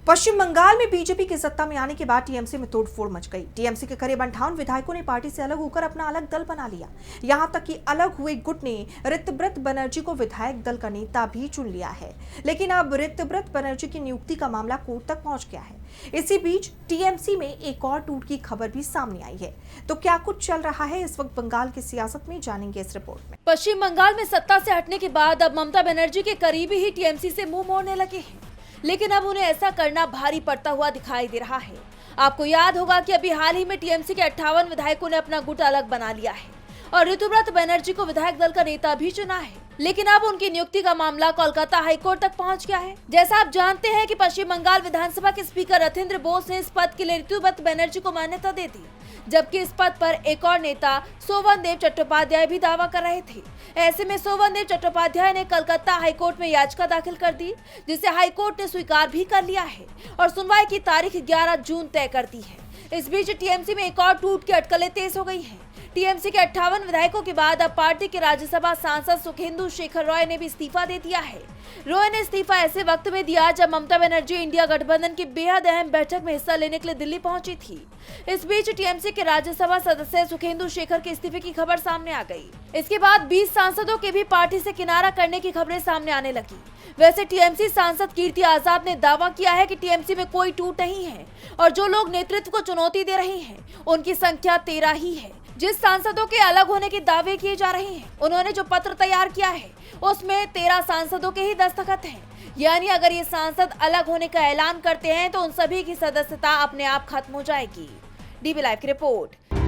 पश्चिम बंगाल में बीजेपी की सत्ता में आने के बाद टीएमसी में तोड़फोड़ मच गई। टीएमसी के करीब 58 विधायकों ने पार्टी से अलग होकर अपना अलग दल बना लिया। यहां तक कि अलग हुए गुट ने ऋतव्रत बनर्जी को विधायक दल का नेता भी चुन लिया है। लेकिन अब ऋतव्रत बनर्जी की नियुक्ति का मामला कोर्ट तक पहुंच गया है। इसी बीच टीएमसी में एक और टूट की खबर भी सामने आई है। तो क्या कुछ चल रहा है इस वक्त बंगाल की सियासत में, जानेंगे इस रिपोर्ट में। पश्चिम बंगाल में सत्ता से हटने के बाद अब ममता बनर्जी के करीबी ही टीएमसी से मुंह मोड़ने लगे हैं, लेकिन अब उन्हें ऐसा करना भारी पड़ता हुआ दिखाई दे रहा है। आपको याद होगा कि अभी हाल ही में टीएमसी के 58 विधायकों ने अपना गुट अलग बना लिया है और ऋतव्रत बनर्जी को विधायक दल का नेता भी चुना है। लेकिन अब उनकी नियुक्ति का मामला कोलकाता हाईकोर्ट तक पहुंच गया है। जैसा आप जानते हैं कि पश्चिम बंगाल विधानसभा के स्पीकर रथिंद्र बोस ने इस पद के लिए ऋतव्रत बनर्जी को मान्यता दे दी, जबकि इस पद पर एक और नेता सोवनदेव चट्टोपाध्याय भी दावा कर रहे थे। ऐसे में सोवनदेव चट्टोपाध्याय ने कलकत्ता हाईकोर्ट में याचिका दाखिल कर दी, जिसे हाईकोर्ट ने स्वीकार भी कर लिया है और सुनवाई की तारीख 11 जून तय कर दी है। इस बीच टीएमसी में एक और टूट की अटकलें तेज हो गई हैं। टीएमसी के 58 विधायकों के बाद अब पार्टी के राज्यसभा सांसद सुखेंदु शेखर रॉय ने भी इस्तीफा दे दिया है। रॉय ने इस्तीफा ऐसे वक्त में दिया जब ममता बनर्जी इंडिया गठबंधन की बेहद अहम बैठक में हिस्सा लेने के लिए दिल्ली पहुंची थी। इस बीच टीएमसी के राज्यसभा सदस्य सुखेंदु शेखर के इस्तीफे की खबर सामने आ गई। इसके बाद 20 सांसदों के भी पार्टी से किनारा करने की खबरें सामने आने लगी। वैसे टीएमसी सांसद कीर्ति आजाद ने दावा किया है कि टीएमसी में कोई टूट नहीं है और जो लोग नेतृत्व को चुनौती दे रहे हैं उनकी संख्या 13 ही है। जिस सांसदों के अलग होने के दावे किए जा रहे हैं, उन्होंने जो पत्र तैयार किया है उसमें 13 सांसदों के ही दस्तखत हैं। यानी अगर ये सांसद अलग होने का ऐलान करते हैं तो उन सभी की सदस्यता अपने आप खत्म हो जाएगी। डीबी लाइव की रिपोर्ट।